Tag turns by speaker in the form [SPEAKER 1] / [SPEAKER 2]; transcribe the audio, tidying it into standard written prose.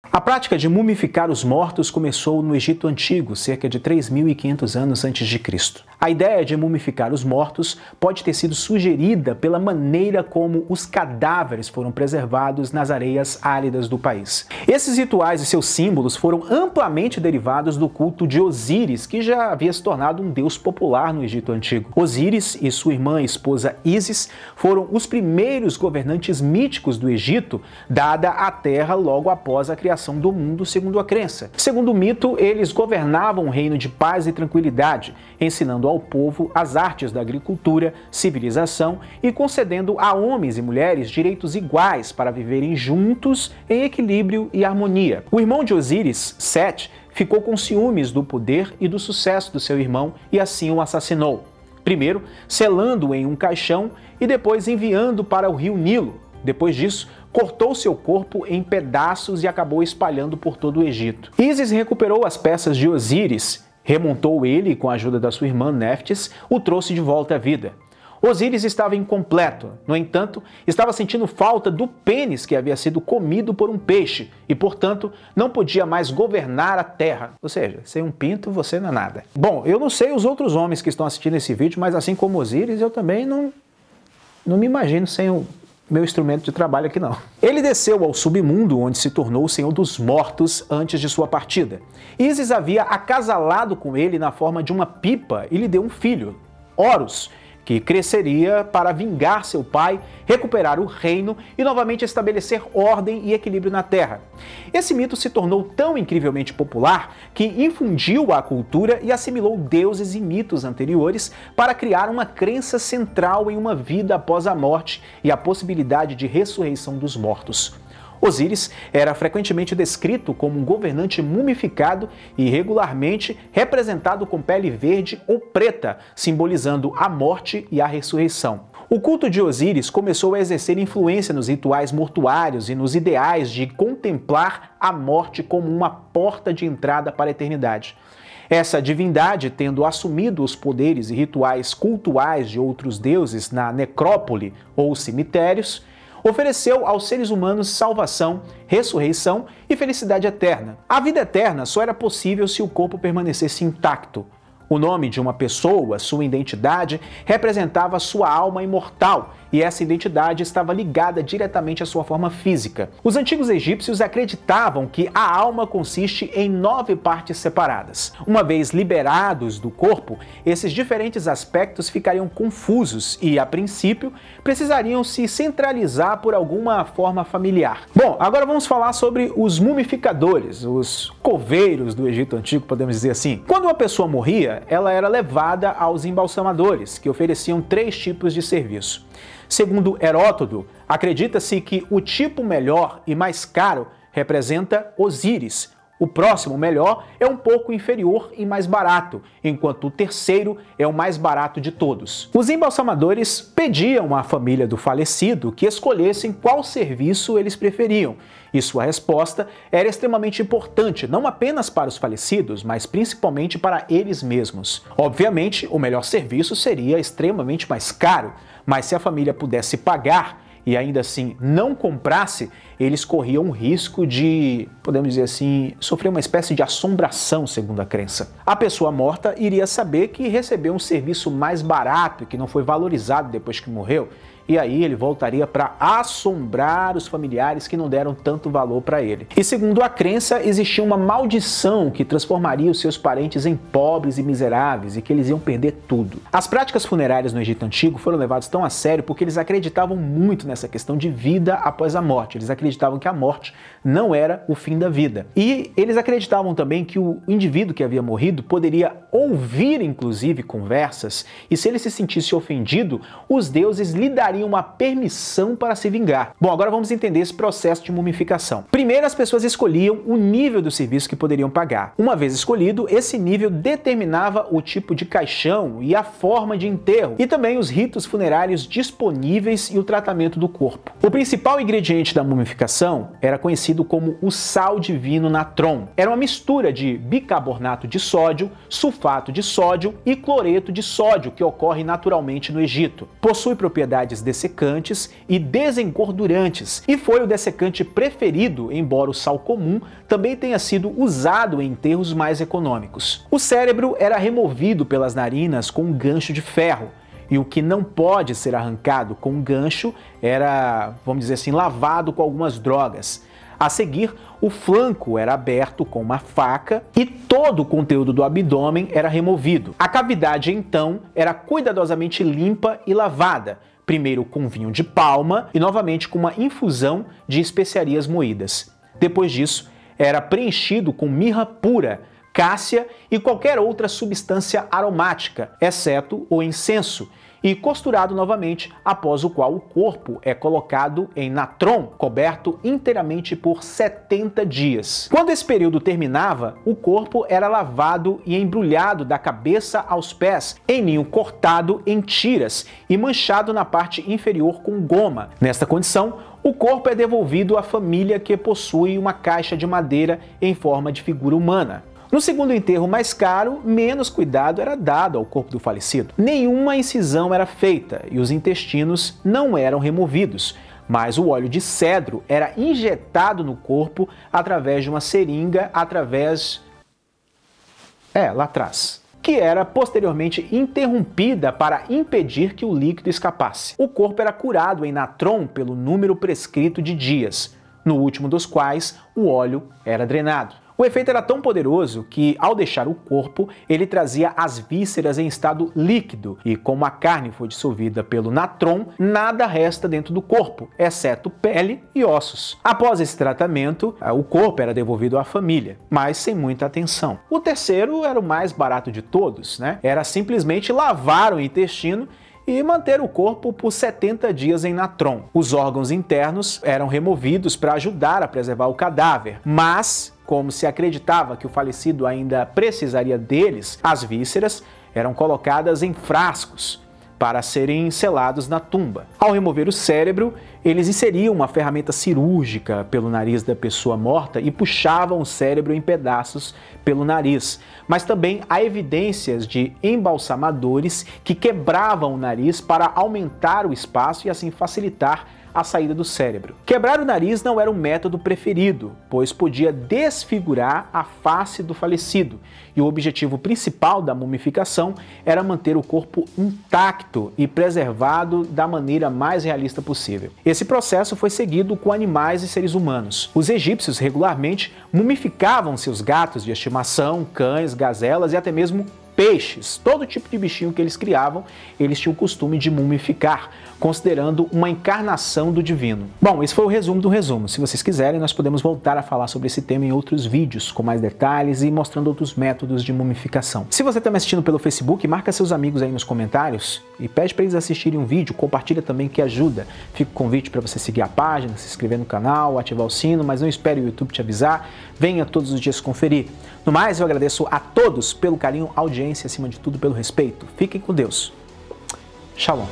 [SPEAKER 1] A prática de mumificar os mortos começou no Egito Antigo, cerca de 3.500 anos antes de Cristo. A ideia de mumificar os mortos pode ter sido sugerida pela maneira como os cadáveres foram preservados nas areias áridas do país. Esses rituais e seus símbolos foram amplamente derivados do culto de Osíris, que já havia se tornado um deus popular no Egito Antigo. Osíris e sua irmã e esposa Ísis foram os primeiros governantes míticos do Egito, dada a terra logo após a criação do mundo, segundo a crença. Segundo o mito, eles governavam um reino de paz e tranquilidade, ensinando ao povo as artes da agricultura, civilização e concedendo a homens e mulheres direitos iguais para viverem juntos em equilíbrio e harmonia. O irmão de Osíris, Sete, ficou com ciúmes do poder e do sucesso do seu irmão e assim o assassinou. Primeiro, selando-o em um caixão e depois enviando para o rio Nilo. Depois disso, cortou seu corpo em pedaços e acabou espalhando por todo o Egito. Ísis recuperou as peças de Osíris, remontou ele e, com a ajuda da sua irmã Néftis, o trouxe de volta à vida. Osíris estava incompleto, no entanto, estava sentindo falta do pênis que havia sido comido por um peixe e, portanto, não podia mais governar a terra. Ou seja, sem um pinto você não é nada. Bom, eu não sei os outros homens que estão assistindo esse vídeo, mas assim como Osíris, eu também não me imagino sem o meu instrumento de trabalho aqui não. Ele desceu ao submundo, onde se tornou o Senhor dos Mortos antes de sua partida. Ísis havia acasalado com ele na forma de uma pipa e lhe deu um filho, Horus, que cresceria para vingar seu pai, recuperar o reino e novamente estabelecer ordem e equilíbrio na Terra. Esse mito se tornou tão incrivelmente popular que infundiu a cultura e assimilou deuses e mitos anteriores para criar uma crença central em uma vida após a morte e a possibilidade de ressurreição dos mortos. Osíris era frequentemente descrito como um governante mumificado e regularmente representado com pele verde ou preta, simbolizando a morte e a ressurreição. O culto de Osíris começou a exercer influência nos rituais mortuários e nos ideais de contemplar a morte como uma porta de entrada para a eternidade. Essa divindade, tendo assumido os poderes e rituais cultuais de outros deuses na necrópole ou cemitérios, ofereceu aos seres humanos salvação, ressurreição e felicidade eterna. A vida eterna só era possível se o corpo permanecesse intacto. O nome de uma pessoa, sua identidade, representava sua alma imortal, e essa identidade estava ligada diretamente à sua forma física. Os antigos egípcios acreditavam que a alma consiste em 9 partes separadas. Uma vez liberados do corpo, esses diferentes aspectos ficariam confusos e, a princípio, precisariam se centralizar por alguma forma familiar. Bom, agora vamos falar sobre os mumificadores, os coveiros do Egito Antigo, podemos dizer assim. Quando uma pessoa morria, ela era levada aos embalsamadores, que ofereciam 3 tipos de serviço. Segundo Heródoto, acredita-se que o tipo melhor e mais caro representa Osíris. O próximo melhor é um pouco inferior e mais barato, enquanto o terceiro é o mais barato de todos. Os embalsamadores pediam à família do falecido que escolhessem qual serviço eles preferiam, e sua resposta era extremamente importante, não apenas para os falecidos, mas principalmente para eles mesmos. Obviamente, o melhor serviço seria extremamente mais caro, mas se a família pudesse pagar e ainda assim não comprasse, eles corriam o risco de, podemos dizer assim, sofrer uma espécie de assombração, segundo a crença. A pessoa morta iria saber que recebeu um serviço mais barato e que não foi valorizado depois que morreu, e aí ele voltaria para assombrar os familiares que não deram tanto valor para ele. E segundo a crença, existia uma maldição que transformaria os seus parentes em pobres e miseráveis e que eles iam perder tudo. As práticas funerárias no Egito Antigo foram levadas tão a sério porque eles acreditavam muito nessa questão de vida após a morte. Eles acreditavam que a morte não era o fim da vida. E eles acreditavam também que o indivíduo que havia morrido poderia ouvir, inclusive, conversas, e se ele se sentisse ofendido, os deuses lhe dariam uma permissão para se vingar. Bom, agora vamos entender esse processo de mumificação. Primeiro, as pessoas escolhiam o nível do serviço que poderiam pagar. Uma vez escolhido, esse nível determinava o tipo de caixão e a forma de enterro, e também os ritos funerários disponíveis e o tratamento do corpo. O principal ingrediente da mumificação era conhecido como o sal divino natron. Era uma mistura de bicarbonato de sódio, sulfato de sódio e cloreto de sódio que ocorre naturalmente no Egito. Possui propriedades dessecantes e desengordurantes, e foi o dessecante preferido, embora o sal comum também tenha sido usado em enterros mais econômicos. O cérebro era removido pelas narinas com um gancho de ferro, e o que não pode ser arrancado com um gancho era, vamos dizer assim, lavado com algumas drogas. A seguir, o flanco era aberto com uma faca e todo o conteúdo do abdômen era removido. A cavidade, então, era cuidadosamente limpa e lavada, primeiro com vinho de palma e novamente com uma infusão de especiarias moídas. Depois disso, era preenchido com mirra pura, cássia e qualquer outra substância aromática, exceto o incenso, e costurado novamente, após o qual o corpo é colocado em natron, coberto inteiramente por 70 dias. Quando esse período terminava, o corpo era lavado e embrulhado da cabeça aos pés, em ninho cortado em tiras e manchado na parte inferior com goma. Nesta condição, o corpo é devolvido à família que possui uma caixa de madeira em forma de figura humana. No segundo enterro mais caro, menos cuidado era dado ao corpo do falecido. Nenhuma incisão era feita e os intestinos não eram removidos, mas o óleo de cedro era injetado no corpo através de uma seringa, lá atrás, que era posteriormente interrompida para impedir que o líquido escapasse. O corpo era curado em natron pelo número prescrito de dias, no último dos quais o óleo era drenado. O efeito era tão poderoso que, ao deixar o corpo, ele trazia as vísceras em estado líquido e, como a carne foi dissolvida pelo natron, nada resta dentro do corpo, exceto pele e ossos. Após esse tratamento, o corpo era devolvido à família, mas sem muita atenção. O terceiro era o mais barato de todos, né? Era simplesmente lavar o intestino e manter o corpo por 70 dias em natron. Os órgãos internos eram removidos para ajudar a preservar o cadáver, mas, como se acreditava que o falecido ainda precisaria deles, as vísceras eram colocadas em frascos para serem selados na tumba. Ao remover o cérebro, eles inseriam uma ferramenta cirúrgica pelo nariz da pessoa morta e puxavam o cérebro em pedaços pelo nariz. Mas também há evidências de embalsamadores que quebravam o nariz para aumentar o espaço e assim facilitar a saída do cérebro. Quebrar o nariz não era o método preferido, pois podia desfigurar a face do falecido, e o objetivo principal da mumificação era manter o corpo intacto e preservado da maneira mais realista possível. Esse processo foi seguido com animais e seres humanos. Os egípcios regularmente mumificavam seus gatos de estimação, cães, gazelas e até mesmo peixes. Todo tipo de bichinho que eles criavam, eles tinham o costume de mumificar, considerando uma encarnação do divino. Bom, esse foi o resumo do resumo. Se vocês quiserem, nós podemos voltar a falar sobre esse tema em outros vídeos, com mais detalhes e mostrando outros métodos de mumificação. Se você está me assistindo pelo Facebook, marca seus amigos aí nos comentários e pede para eles assistirem um vídeo, compartilha também que ajuda. Fica o convite para você seguir a página, se inscrever no canal, ativar o sino, mas não espere o YouTube te avisar, venha todos os dias conferir. No mais, eu agradeço a todos pelo carinho, audiência e, acima de tudo, pelo respeito. Fiquem com Deus. Shalom.